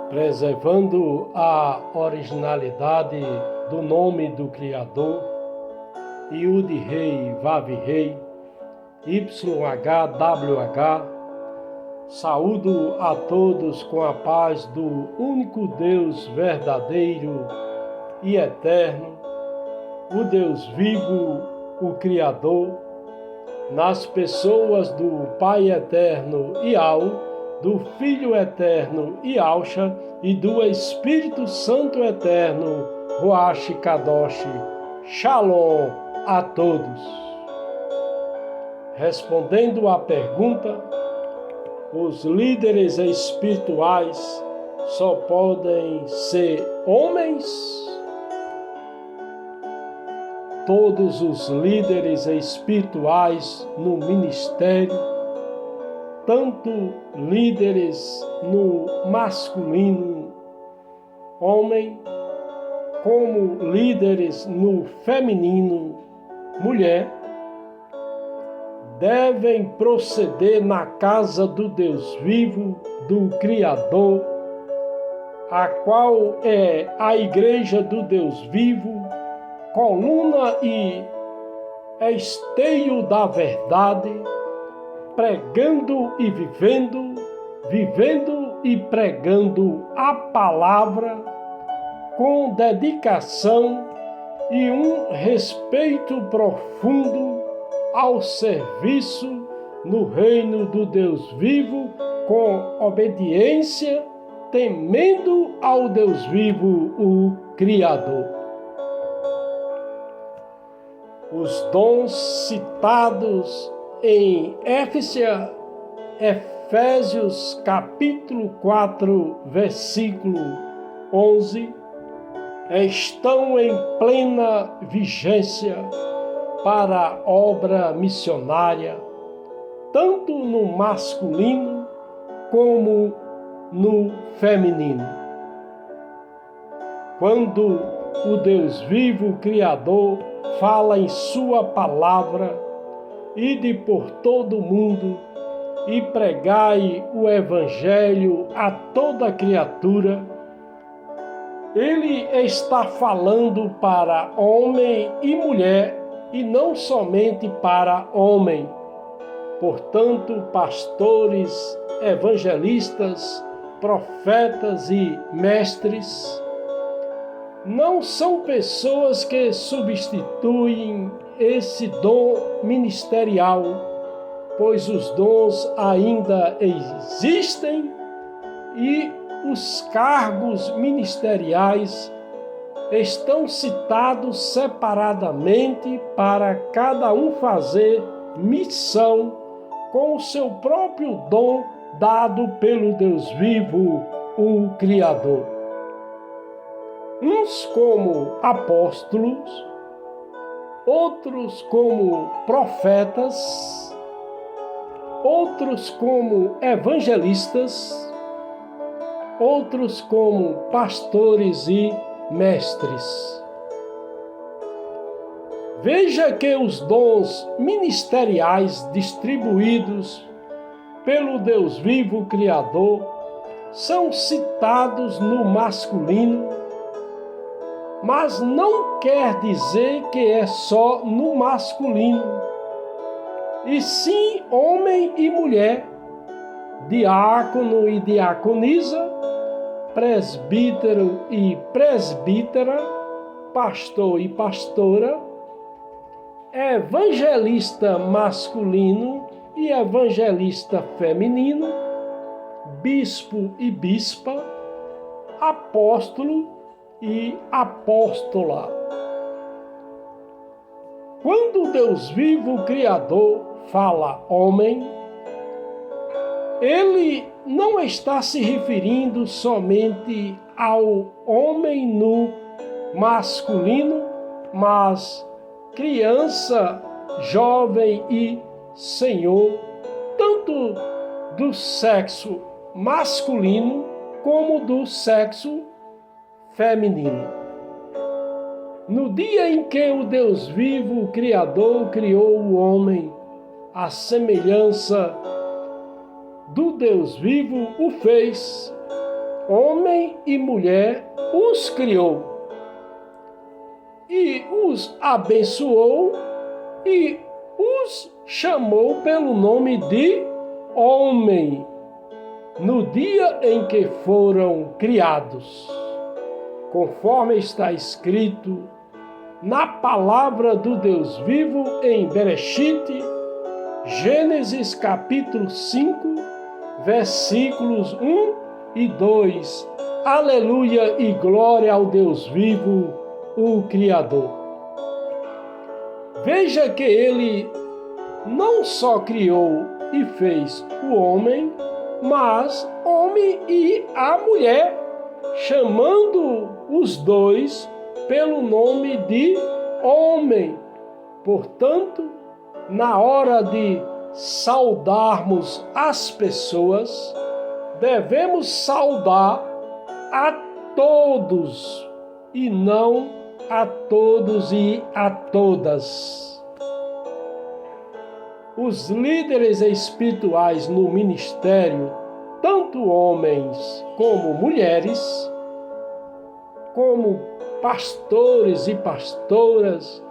preservando a originalidade do nome do Criador, Yud Rei, Vav Rei, YHWH. Saúdo a todos com a paz do único Deus verdadeiro e eterno, o Deus vivo, o Criador, nas pessoas do Pai eterno Iau, do Filho eterno Iauxa e do Espírito Santo eterno Ruach Kadosh. Shalom a todos. Respondendo à pergunta, os líderes espirituais só podem ser homens? Todos os líderes espirituais no ministério, tanto líderes no masculino, homem, como líderes no feminino, mulher, devem proceder na casa do Deus vivo, do Criador, a qual é a Igreja do Deus vivo, coluna e esteio da verdade, pregando e vivendo, vivendo e pregando a palavra com dedicação e um respeito profundo ao serviço no reino do Deus vivo, com obediência, temendo ao Deus vivo, o Criador. Os dons citados em Efésios capítulo 4, versículo 11, estão em plena vigência para a obra missionária, tanto no masculino como no feminino. Quando o Deus vivo, Criador, fala em sua palavra, ide por todo o mundo e pregai o Evangelho a toda criatura, Ele está falando para homem e mulher e não somente para homem. Portanto, pastores, evangelistas, profetas e mestres não são pessoas que substituem esse dom ministerial, pois os dons ainda existem e os cargos ministeriais estão citados separadamente para cada um fazer missão com o seu próprio dom dado pelo Deus vivo, o Criador. Uns como apóstolos, outros como profetas, outros como evangelistas, outros como pastores e mestres. Veja que os dons ministeriais distribuídos pelo Deus vivo Criador são citados no masculino, mas não quer dizer que é só no masculino, e sim homem e mulher, diácono e diaconisa, presbítero e presbítera, pastor e pastora, evangelista masculino e evangelista feminino, bispo e bispa, apóstolo e apóstola. Quando Deus vivo, Criador, fala homem, Ele não está se referindo somente ao homem no masculino, mas criança, jovem e senhor, tanto do sexo masculino como do sexo feminino. No dia em que o Deus vivo, o Criador, criou o homem, à semelhança do Deus vivo o fez, homem e mulher os criou, e os abençoou e os chamou pelo nome de homem, no dia em que foram criados, conforme está escrito na palavra do Deus vivo em Bereshit, Gênesis capítulo 5, versículos 1 e 2. Aleluia e glória ao Deus vivo, o Criador. Veja que ele não só criou e fez o homem, mas homem e a mulher, chamando os dois pelo nome de homem. Portanto, na hora de saudarmos as pessoas, devemos saudar a todos e não a todos e a todas. Os líderes espirituais no ministério, tanto homens como mulheres, como pastores e pastoras,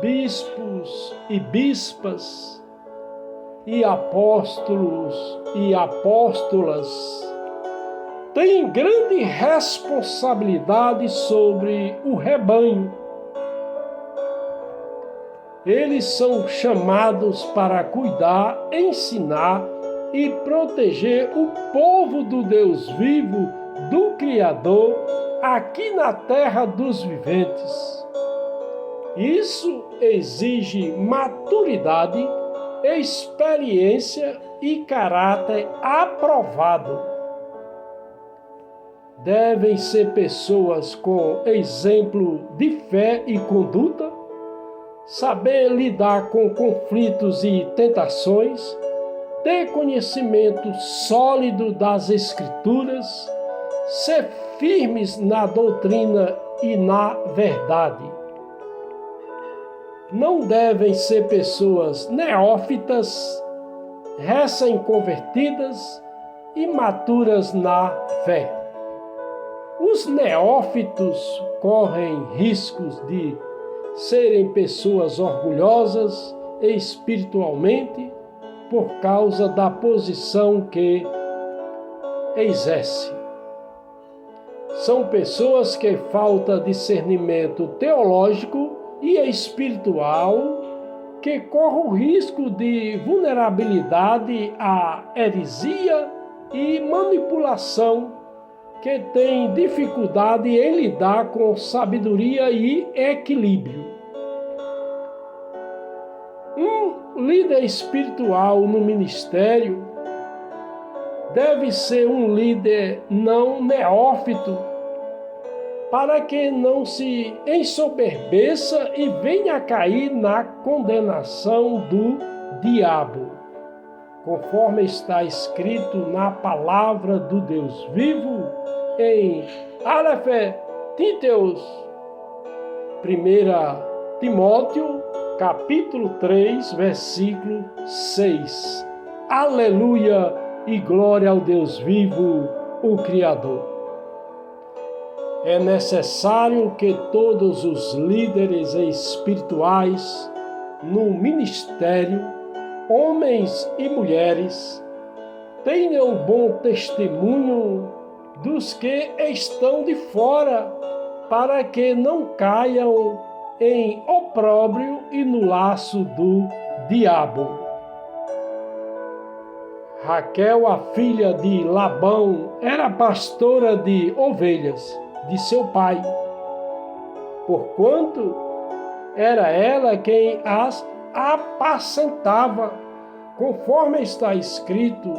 bispos e bispas, e apóstolos e apóstolas, têm grande responsabilidade sobre o rebanho. Eles são chamados para cuidar, ensinar e proteger o povo do Deus vivo, do Criador, aqui na terra dos viventes. Isso exige maturidade, experiência e caráter aprovado. Devem ser pessoas com exemplo de fé e conduta, saber lidar com conflitos e tentações, ter conhecimento sólido das Escrituras, ser firmes na doutrina e na verdade. Não devem ser pessoas neófitas, recém-convertidas, imaturas na fé. Os neófitos correm riscos de serem pessoas orgulhosas espiritualmente por causa da posição que exerce. São pessoas que faltam discernimento teológico e espiritual, que correm o risco de vulnerabilidade à heresia e manipulação, que têm dificuldade em lidar com sabedoria e equilíbrio. Um líder espiritual no ministério deve ser um líder não neófito, para que não se ensoberbeça e venha a cair na condenação do diabo, conforme está escrito na palavra do Deus vivo em Aleph Títeos, 1 Timóteo, capítulo 3, versículo 6. Aleluia e glória ao Deus vivo, o Criador. É necessário que todos os líderes espirituais no ministério, homens e mulheres, tenham bom testemunho dos que estão de fora, para que não caiam em opróbrio e no laço do diabo. Raquel, a filha de Labão, era pastora de ovelhas de seu pai, porquanto era ela quem as apacentava, conforme está escrito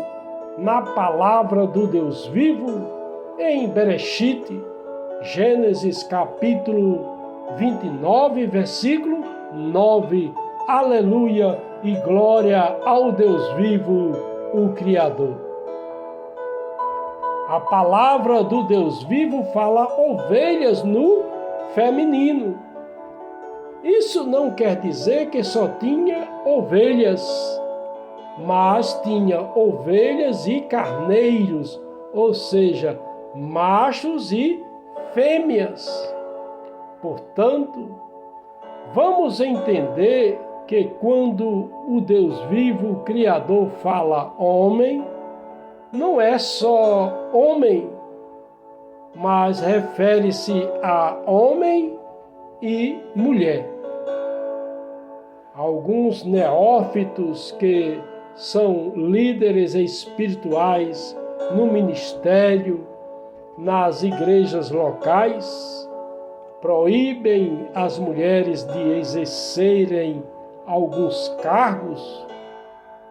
na palavra do Deus vivo em Bereshit, Gênesis capítulo 29, versículo 9. Aleluia e glória ao Deus vivo, o Criador. A palavra do Deus vivo fala ovelhas no feminino. Isso não quer dizer que só tinha ovelhas, mas tinha ovelhas e carneiros, ou seja, machos e fêmeas. Portanto, vamos entender que quando o Deus vivo, o Criador, fala homem, não é só homem, mas refere-se a homem e mulher. Alguns neófitos que são líderes espirituais no ministério, nas igrejas locais, proíbem as mulheres de exercerem alguns cargos,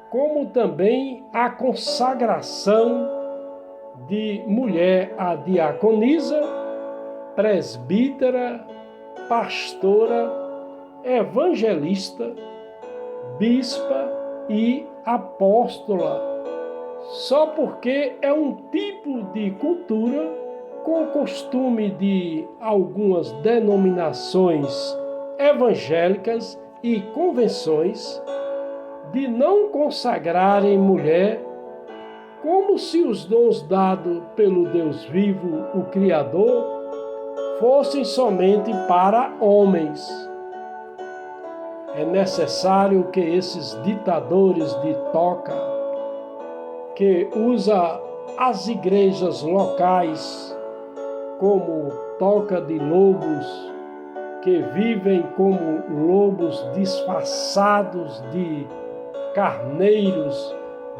como também a consagração de mulher a diaconisa, presbítera, pastora, evangelista, bispa e apóstola, só porque é um tipo de cultura com o costume de algumas denominações evangélicas e convenções de não consagrarem mulher, como se os dons dados pelo Deus vivo, o Criador, fossem somente para homens. É necessário que esses ditadores de toca, que usa as igrejas locais como toca de lobos, que vivem como lobos disfarçados de carneiros,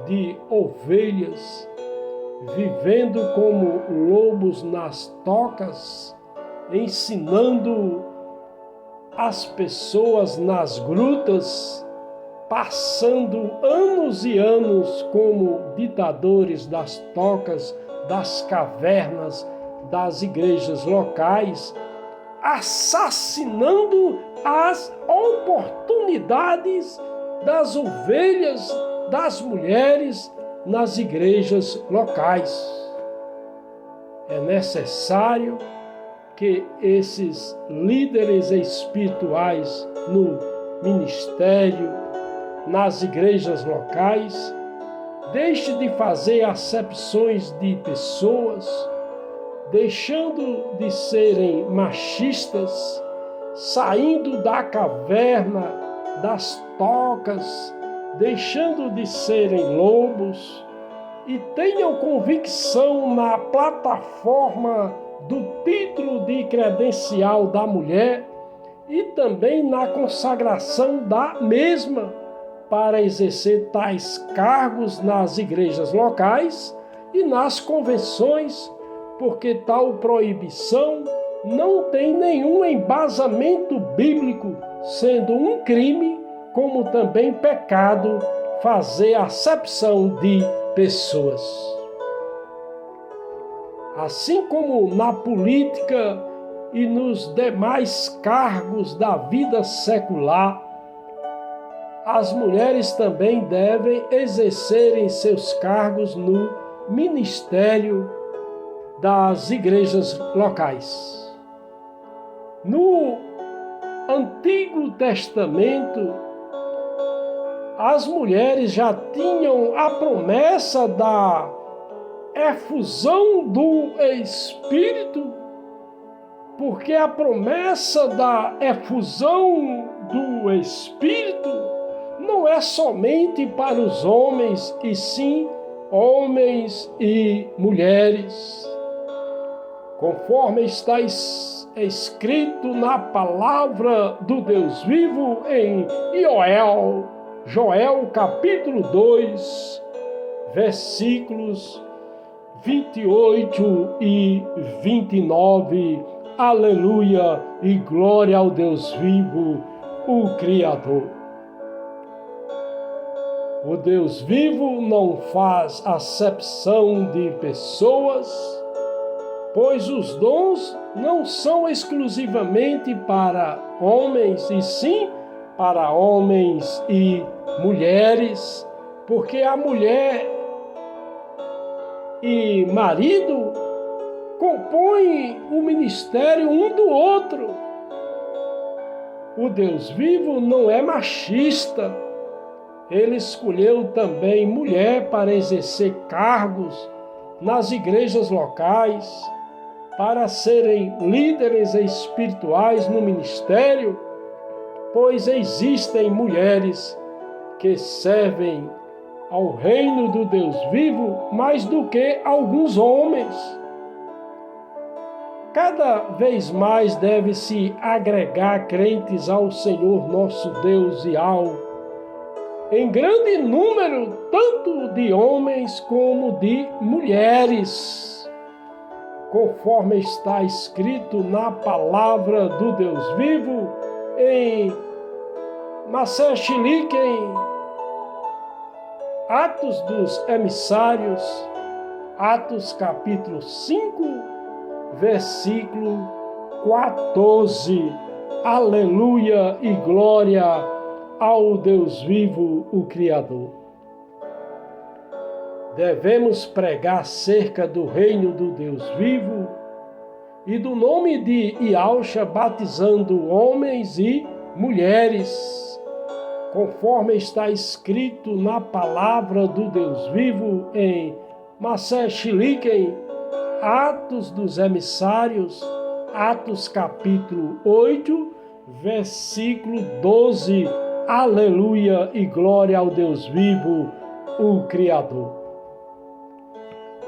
de ovelhas, vivendo como lobos nas tocas, ensinando as pessoas nas grutas, passando anos e anos como ditadores das tocas, das cavernas, das igrejas locais, assassinando as oportunidades das ovelhas, das mulheres nas igrejas locais. É necessário que esses líderes espirituais no ministério, nas igrejas locais, deixem de fazer acepções de pessoas, deixando de serem machistas, saindo da caverna, das tocas, deixando de serem lobos, e tenham convicção na plataforma do título de credencial da mulher e também na consagração da mesma para exercer tais cargos nas igrejas locais e nas convenções, porque tal proibição não tem nenhum embasamento bíblico, sendo um crime, como também pecado, fazer acepção de pessoas. Assim como na política e nos demais cargos da vida secular, as mulheres também devem exercerem seus cargos no ministério das igrejas locais. No Antigo Testamento, as mulheres já tinham a promessa da efusão do Espírito, porque a promessa da efusão do Espírito não é somente para os homens, e sim homens e mulheres. Conforme está escrito na palavra do Deus vivo em Joel capítulo 2, versículos 28 e 29. Aleluia e glória ao Deus vivo, o Criador. O Deus vivo não faz acepção de pessoas, pois os dons não são exclusivamente para homens, e sim para homens e mulheres, porque a mulher e marido compõem o ministério um do outro. O Deus vivo não é machista. Ele escolheu também mulher para exercer cargos nas igrejas locais, para serem líderes espirituais no ministério, pois existem mulheres que servem ao reino do Deus vivo mais do que alguns homens. Cada vez mais deve-se agregar crentes ao Senhor nosso Deus e em grande número, tanto de homens como de mulheres, conforme está escrito na palavra do Deus vivo, em Massechiliken, Atos dos Emissários, Atos capítulo 5, versículo 14. Aleluia e glória ao Deus vivo, o Criador. Devemos pregar acerca do reino do Deus vivo e do nome de Iausha, batizando homens e mulheres, conforme está escrito na palavra do Deus vivo em Massechiliken, Atos dos Emissários, Atos capítulo 8, versículo 12. Aleluia e glória ao Deus vivo, o Criador.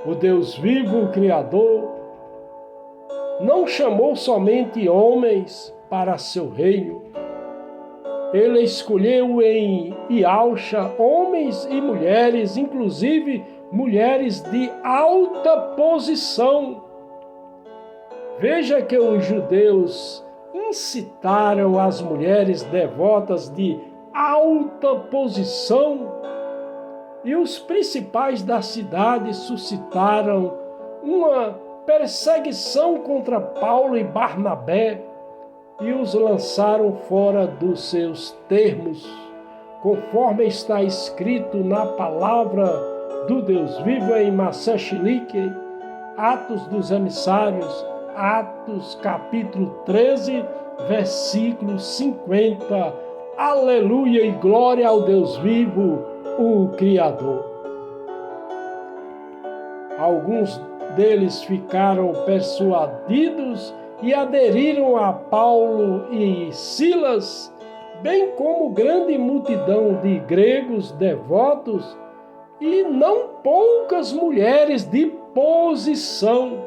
O Deus vivo, o Criador, não chamou somente homens para seu reino. Ele escolheu em Iausha homens e mulheres, inclusive mulheres de alta posição. Veja que os judeus incitaram as mulheres devotas de alta posição e os principais da cidade suscitaram uma perseguição contra Paulo e Barnabé e os lançaram fora dos seus termos, conforme está escrito na palavra do Deus vivo em Massechiliken, Atos dos Emissários, Atos capítulo 13, versículo 50. Aleluia e glória ao Deus vivo, o Criador. Alguns deles ficaram persuadidos e aderiram a Paulo e Silas, bem como grande multidão de gregos devotos e não poucas mulheres de posição,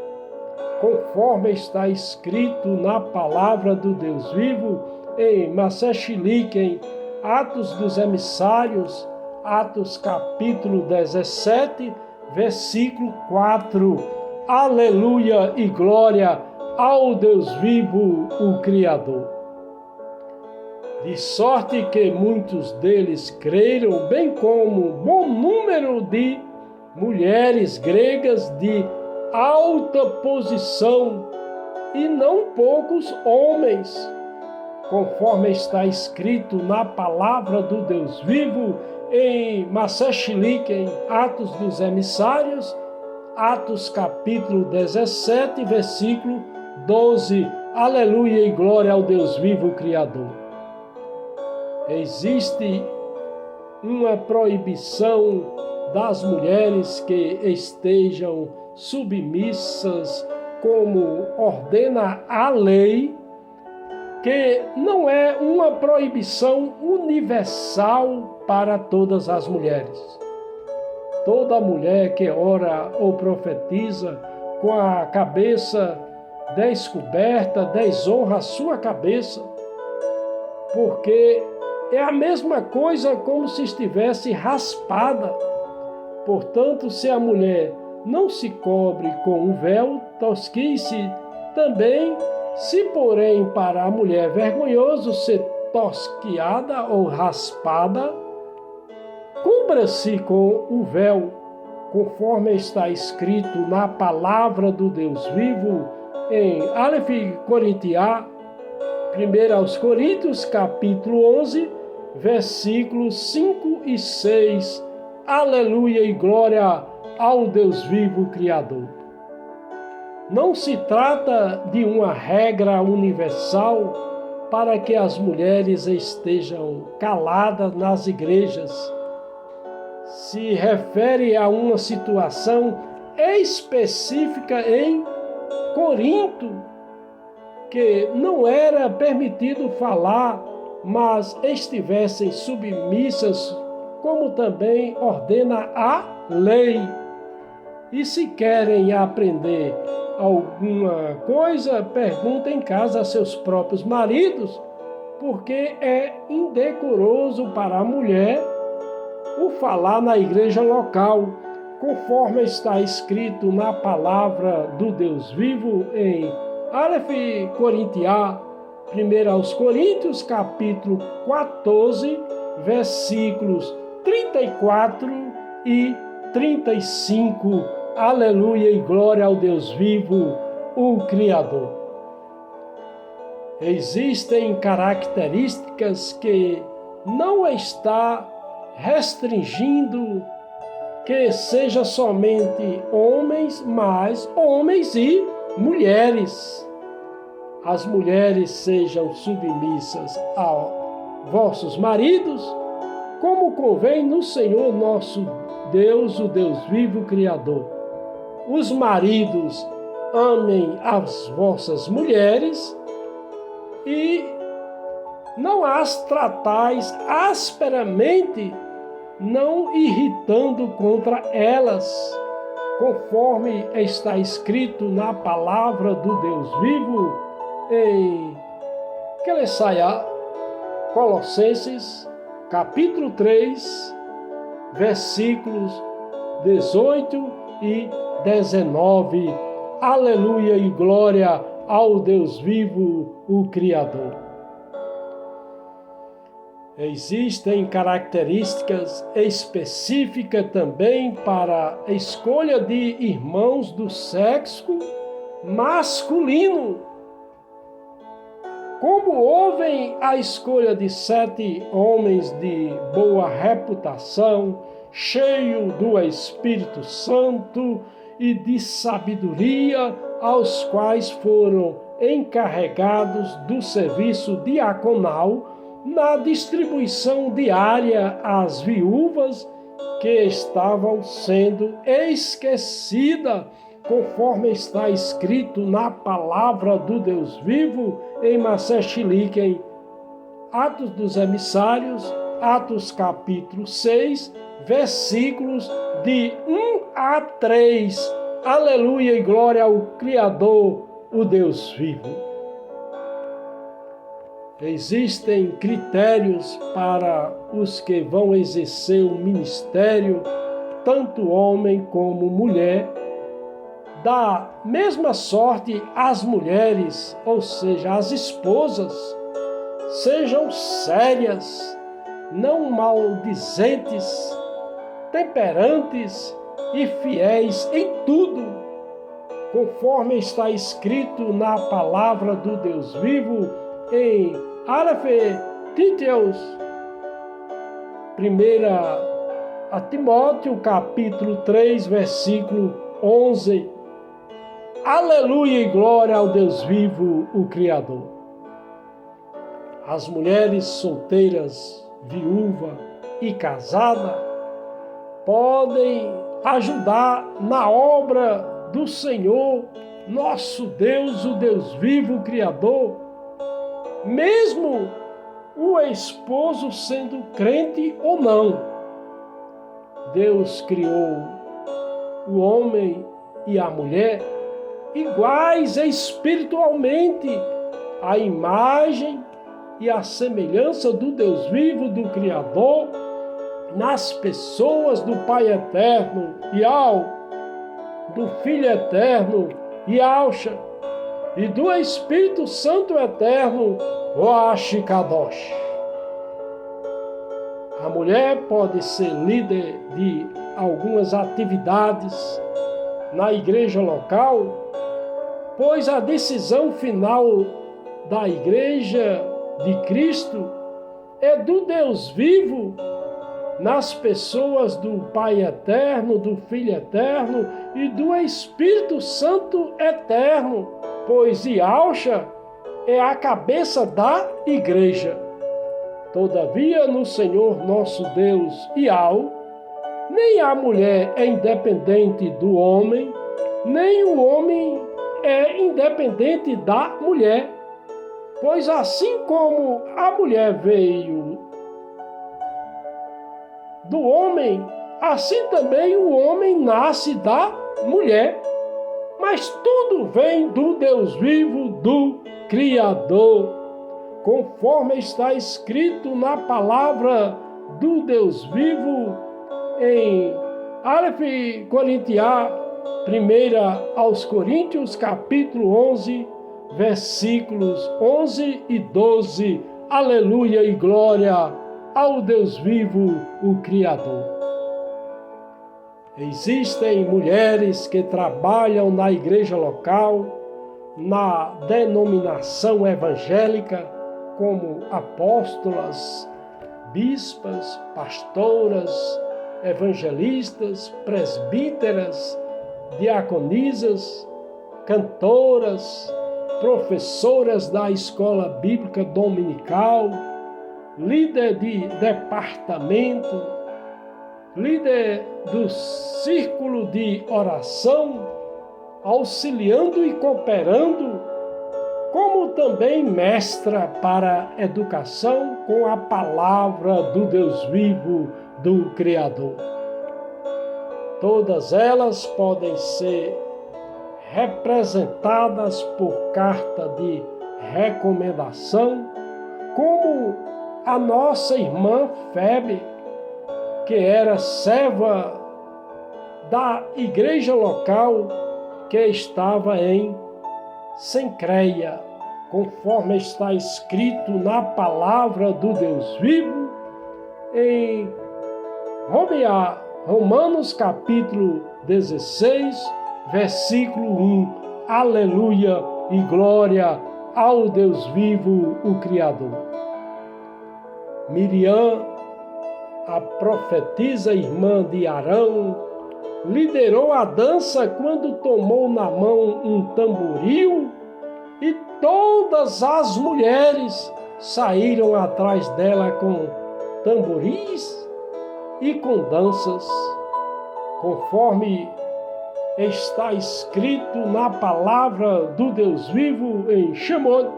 conforme está escrito na palavra do Deus vivo em Massechiliken, Atos dos Emissários, Atos capítulo 17, versículo 4. Aleluia e glória ao Deus vivo, o Criador. De sorte que muitos deles creram, bem como bom número de mulheres gregas de alta posição e não poucos homens, conforme está escrito na palavra do Deus vivo em Massechiliken, Atos dos Emissários, Atos capítulo 17, versículo 12. Aleluia e glória ao Deus vivo, Criador. Existe uma proibição das mulheres que estejam submissas, como ordena a lei, que não é uma proibição universal para todas as mulheres. Toda mulher que ora ou profetiza com a cabeça descoberta, desonra a sua cabeça, porque é a mesma coisa como se estivesse raspada. Portanto, se a mulher não se cobre com um véu, tosquice também. Se, porém, para a mulher é vergonhoso ser tosquiada ou raspada, cubra-se com o véu, conforme está escrito na palavra do Deus vivo em Aleph Corintiá, 1 Coríntios, capítulo 11, versículos 5 e 6. Aleluia e glória ao Deus vivo, Criador. Não se trata de uma regra universal para que as mulheres estejam caladas nas igrejas. Se refere a uma situação específica em Corinto, que não era permitido falar, mas estivessem submissas, como também ordena a lei. E se querem aprender alguma coisa, perguntem em casa a seus próprios maridos, porque é indecoroso para a mulher o falar na igreja local, conforme está escrito na palavra do Deus vivo em Aleph Corintiá, 1 aos Coríntios, capítulo 14, versículos 34 e 35. Aleluia e glória ao Deus vivo, o Criador. Existem características que não está restringindo que seja somente homens, mas homens e mulheres. As mulheres sejam submissas a vossos maridos, como convém no Senhor nosso Deus, o Deus vivo, Criador. Os maridos amem as vossas mulheres e não as tratais asperamente, não irritando contra elas, conforme está escrito na palavra do Deus vivo em Colossenses, capítulo 3, versículos 18 e 19. Aleluia e glória ao Deus vivo, o Criador. Existem características específicas também para a escolha de irmãos do sexo masculino. Como houve a escolha de 7 homens de boa reputação, cheios do Espírito Santo e de sabedoria, aos quais foram encarregados do serviço diaconal na distribuição diária às viúvas que estavam sendo esquecidas, conforme está escrito na palavra do Deus vivo em Massechilique, Atos dos Emissários, Atos capítulo 6, versículos de 1 a 3. Aleluia e glória ao Criador, o Deus vivo. Existem critérios para os que vão exercer o ministério, tanto homem como mulher. Da mesma sorte, as mulheres, ou seja, as esposas, sejam sérias, não maldizentes, temperantes e fiéis em tudo, conforme está escrito na palavra do Deus vivo em Aleph Títeos, 1 a Timóteo, capítulo 3, versículo 11. Aleluia e glória ao Deus vivo, o Criador. As mulheres solteiras, viúva e casada podem ajudar na obra do Senhor, nosso Deus, o Deus vivo, o Criador, mesmo o esposo sendo crente ou não. Deus criou o homem e a mulher iguais espiritualmente, à imagem e à semelhança do Deus vivo, do Criador, nas pessoas do Pai Eterno, Yahweh, do Filho Eterno, Yahshua, e do Espírito Santo Eterno, Roach Kadosh. A mulher pode ser líder de algumas atividades na igreja local, pois a decisão final da igreja de Cristo é do Deus vivo, nas pessoas do Pai Eterno, do Filho Eterno e do Espírito Santo Eterno, pois Yahshua é a cabeça da igreja. Todavia, no Senhor nosso Deus, Yahweh, Nem a mulher é independente do homem, nem o homem é independente da mulher. Pois assim como a mulher veio do homem, assim também o homem nasce da mulher. Mas tudo vem do Deus vivo, do Criador, conforme está escrito na palavra do Deus vivo em Aleph Corintiá, 1 aos Coríntios, capítulo 11, versículos 11 e 12. Aleluia e glória ao Deus vivo, o Criador. Existem mulheres que trabalham na igreja local, na denominação evangélica, como apóstolas, bispas, pastoras, evangelistas, presbíteras, diaconisas, cantoras, professoras da escola bíblica dominical, líder de departamento, líder do círculo de oração, auxiliando e cooperando, como também mestra para a educação com a palavra do Deus vivo, do Criador. Todas elas podem ser representadas por carta de recomendação, como a nossa irmã Febe, que era serva da igreja local que estava em Sencreia, conforme está escrito na palavra do Deus vivo em Romanos capítulo 16, versículo 1. Aleluia e glória ao Deus vivo, o Criador. Miriam, a profetisa irmã de Arão, liderou a dança quando tomou na mão um tamboril e todas as mulheres saíram atrás dela com tamboris e com danças, conforme está escrito na palavra do Deus vivo em Shemot,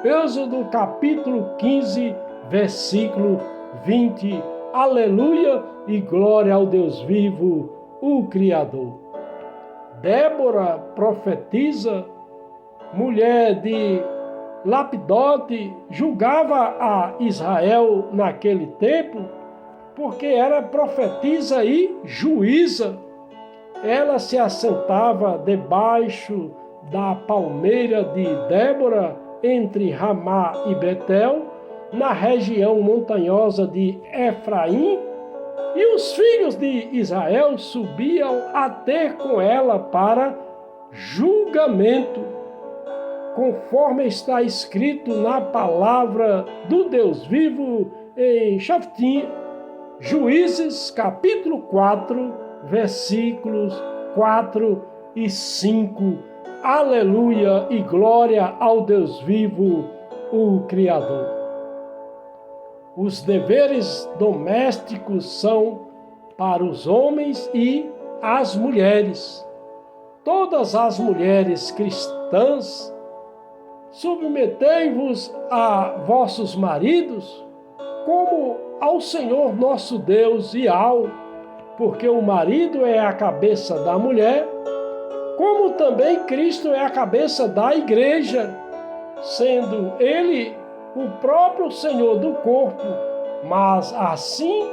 Êxodo capítulo 15, versículo 20. Aleluia e glória ao Deus vivo, o Criador. Débora, profetisa, mulher de Lapidote, julgava a Israel naquele tempo, porque era profetisa e juíza. Ela se assentava debaixo da palmeira de Débora, entre Ramá e Betel, na região montanhosa de Efraim, e os filhos de Israel subiam a ter com ela para julgamento, conforme está escrito na palavra do Deus vivo em Shaftim, Juízes capítulo 4, versículos 4 e 5. Aleluia e glória ao Deus vivo, o Criador. Os deveres domésticos são para os homens e as mulheres. Todas as mulheres cristãs, submetei-vos a vossos maridos, como ao Senhor nosso Deus e porque o marido é a cabeça da mulher, como também Cristo é a cabeça da igreja, sendo ele o próprio Senhor do corpo, mas assim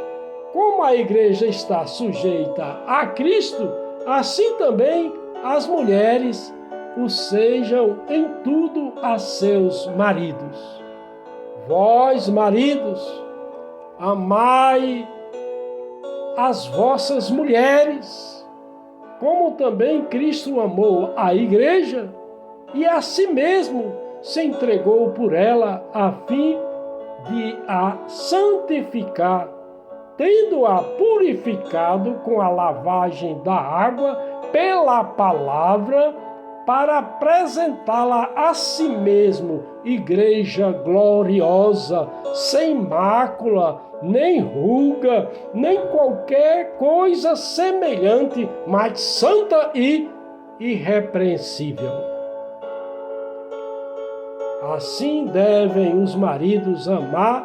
como a igreja está sujeita a Cristo, assim também as mulheres o sejam em tudo a seus maridos. Vós, maridos, amai as vossas mulheres, como também Cristo amou a igreja e a si mesmo se entregou por ela a fim de a santificar, tendo-a purificado com a lavagem da água pela palavra, para apresentá-la a si mesmo, igreja gloriosa, sem mácula, nem ruga, nem qualquer coisa semelhante, mas santa e irrepreensível. Assim devem os maridos amar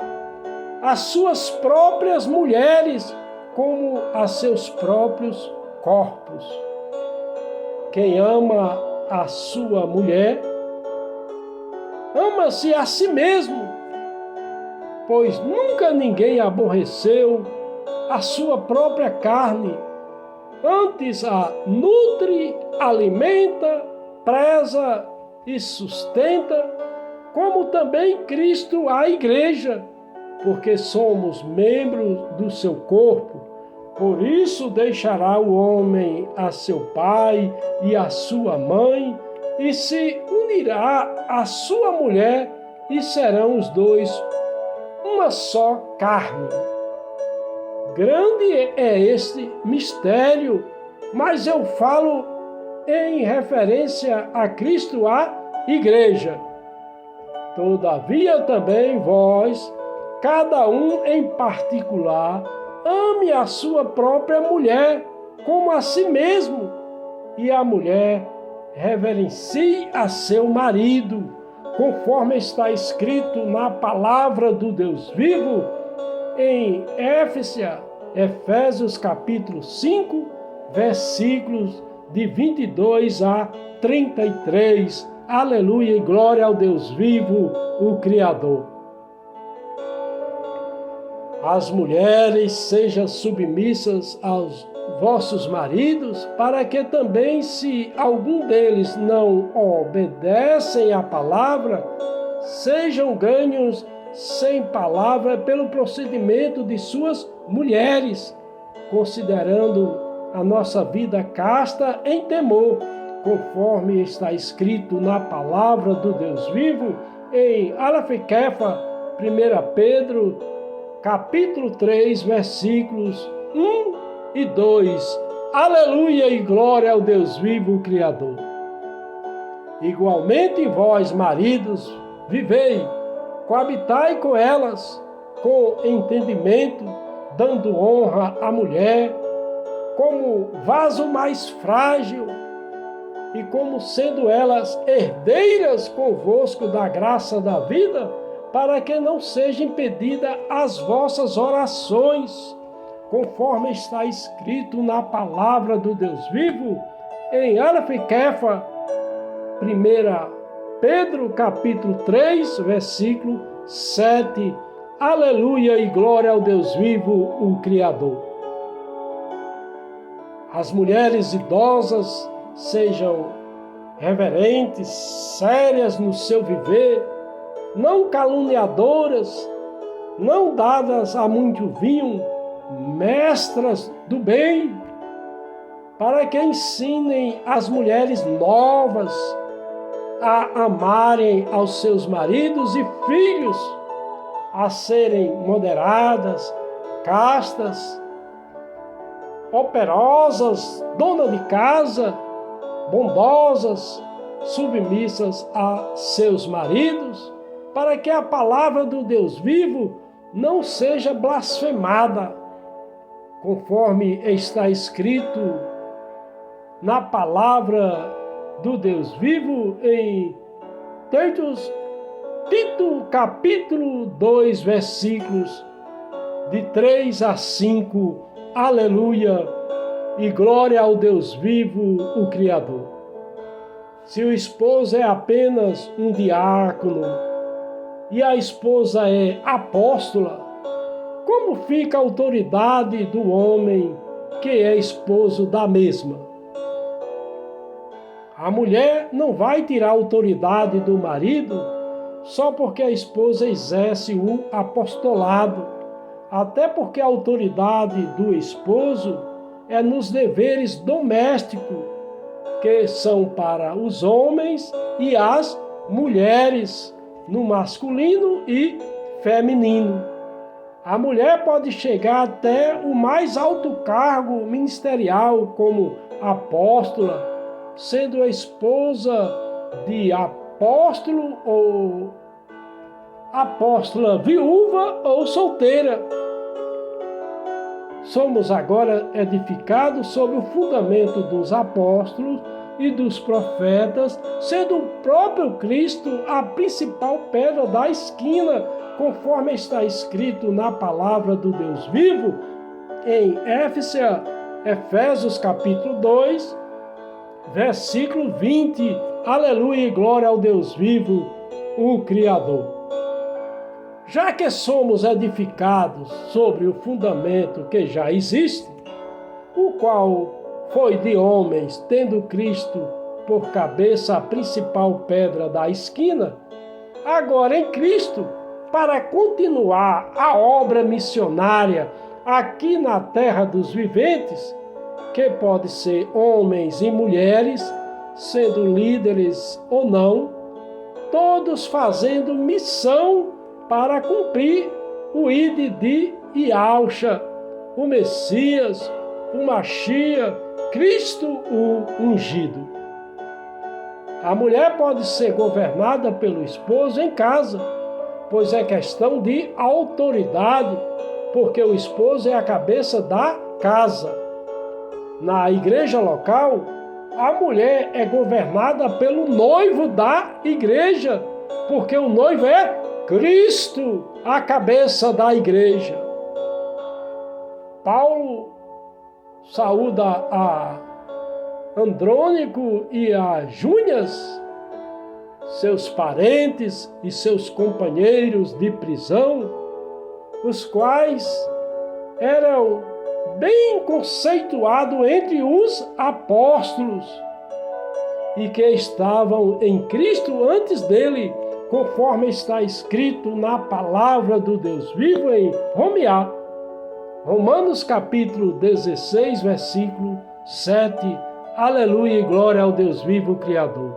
as suas próprias mulheres como a seus próprios corpos. Quem ama a sua mulher, ama-se a si mesmo, pois nunca ninguém aborreceu a sua própria carne, antes a nutre, alimenta, preza e sustenta, como também Cristo a igreja, porque somos membros do seu corpo. Por isso deixará o homem a seu pai e a sua mãe, e se unirá à sua mulher, e serão os dois uma só carne. Grande é este mistério, mas eu falo em referência a Cristo, a igreja. Todavia também vós, cada um em particular, ame a sua própria mulher como a si mesmo, e a mulher reverencie a seu marido, conforme está escrito na palavra do Deus vivo, em Efésios capítulo 5, versículos de 22 a 33. Aleluia e glória ao Deus vivo, o Criador. As mulheres sejam submissas aos vossos maridos, para que também, se algum deles não obedecem à palavra, sejam ganhos sem palavra pelo procedimento de suas mulheres, considerando a nossa vida casta em temor, conforme está escrito na palavra do Deus vivo, em Alafequefa, 1 Pedro, capítulo 3, versículos 1 e 2. Aleluia e glória ao Deus vivo, o Criador. Igualmente vós, maridos, vivei, coabitai com elas, com entendimento, dando honra à mulher, como vaso mais frágil, e como sendo elas herdeiras convosco da graça da vida, para que não seja impedida as vossas orações, conforme está escrito na palavra do Deus vivo, em Alafequefa, 1 Pedro, capítulo 3, versículo 7. Aleluia e glória ao Deus vivo, o Criador. As mulheres idosas sejam reverentes, sérias no seu viver, não caluniadoras, não dadas a muito vinho, mestras do bem, para que ensinem as mulheres novas a amarem aos seus maridos e filhos, a serem moderadas, castas, operosas, dona de casa, bondosas, submissas a seus maridos, para que a palavra do Deus vivo não seja blasfemada, conforme está escrito na palavra do Deus vivo em Tito, capítulo 2, versículos de 3 a 5. Aleluia e glória ao Deus vivo, o Criador. Se o esposo é apenas um diácono e a esposa é apóstola, como fica a autoridade do homem que é esposo da mesma? A mulher não vai tirar a autoridade do marido só porque a esposa exerce o apostolado, até porque a autoridade do esposo é nos deveres domésticos, que são para os homens e as mulheres, no masculino e feminino. A mulher pode chegar até o mais alto cargo ministerial, como apóstola, sendo a esposa de apóstolo ou apóstola viúva ou solteira. Somos agora edificados sobre o fundamento dos apóstolos e dos profetas, sendo o próprio Cristo a principal pedra da esquina, conforme está escrito na palavra do Deus vivo, em Efésios capítulo 2, versículo 20. Aleluia e glória ao Deus vivo, o Criador. Já que somos edificados sobre o fundamento que já existe, o qual foi de homens, tendo Cristo por cabeça a principal pedra da esquina, agora em Cristo, para continuar a obra missionária aqui na terra dos viventes, que pode ser homens e mulheres, sendo líderes ou não, todos fazendo missão para cumprir o ide de Yahshua, o Messias, o Machia, Cristo o ungido. A mulher pode ser governada pelo esposo em casa, pois é questão de autoridade, porque o esposo é a cabeça da casa. Na igreja local, a mulher é governada pelo noivo da igreja, porque o noivo é Cristo, a cabeça da igreja. Paulo saúda a Andrônico e a Júnias, seus parentes e seus companheiros de prisão, os quais eram bem conceituados entre os apóstolos e que estavam em Cristo antes dele, conforme está escrito na palavra do Deus vivo em Romanos capítulo 16, versículo 7. Aleluia e glória ao Deus vivo Criador.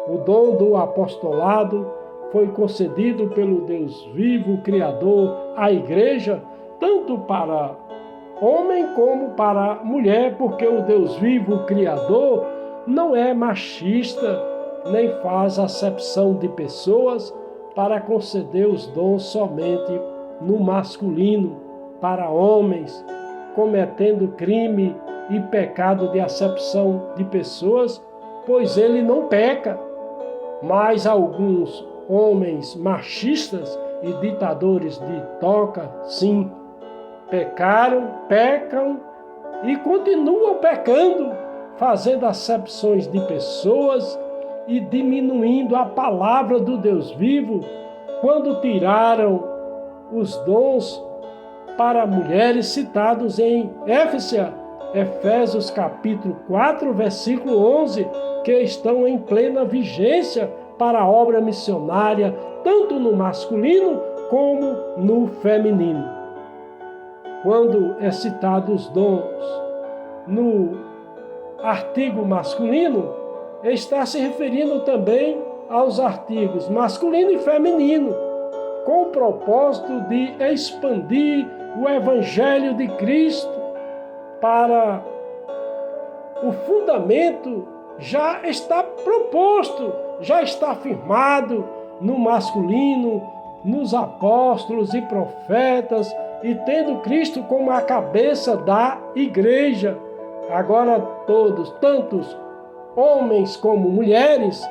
O dom do apostolado foi concedido pelo Deus vivo Criador à igreja, tanto para homem como para mulher, porque o Deus vivo Criador não é machista, nem faz acepção de pessoas para conceder os dons somente no masculino, para homens, cometendo crime e pecado de acepção de pessoas, pois ele não peca. Mas alguns homens machistas e ditadores de toca, sim, pecam e continuam pecando, fazendo acepções de pessoas e diminuindo a palavra do Deus vivo, quando tiraram os dons para mulheres citados em Efésios capítulo 4, versículo 11, que estão em plena vigência para a obra missionária, tanto no masculino como no feminino. Quando é citado os dons no artigo masculino, está se referindo também aos artigos masculino e feminino, com o propósito de expandir o Evangelho de Cristo para o fundamento já está proposto, já está firmado no masculino, nos apóstolos e profetas, e tendo Cristo como a cabeça da igreja. Agora todos, tantos homens como mulheres,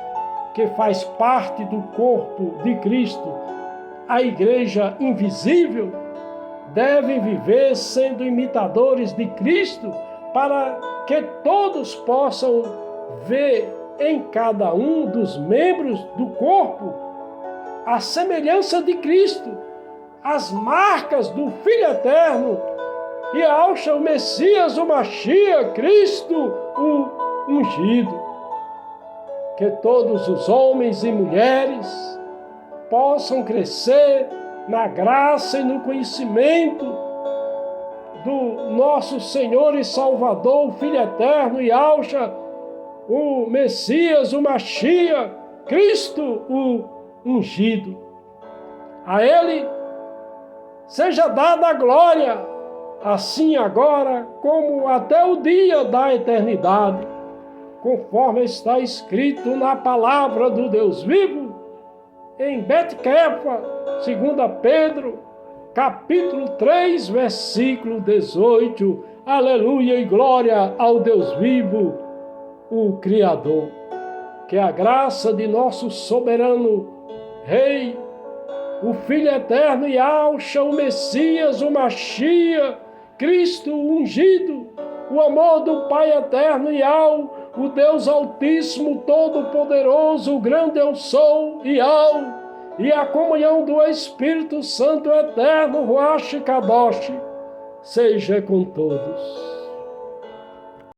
que faz parte do corpo de Cristo, a igreja invisível, devem viver sendo imitadores de Cristo, para que todos possam ver em cada um dos membros do corpo a semelhança de Cristo, as marcas do Filho Eterno, Yahshua, o Messias, o Machia, Cristo, o ungido. Que todos os homens e mulheres possam crescer na graça e no conhecimento do nosso Senhor e Salvador, o Filho Eterno, Yahshua, o Messias, o Machia, Cristo, o ungido. A Ele seja dada a glória, assim agora como até o dia da eternidade. conforme está escrito na palavra do Deus vivo, em Bet-Quefa, 2 Pedro, capítulo 3, versículo 18. Aleluia e glória ao Deus vivo, o Criador. Que a graça de nosso soberano Rei, o Filho eterno e Alxa, o Messias, o Machia, Cristo ungido, o amor do Pai eterno e o Deus Altíssimo, Todo-Poderoso, o grande eu sou e a comunhão do Espírito Santo eterno, Ruach Kadosh, seja com todos.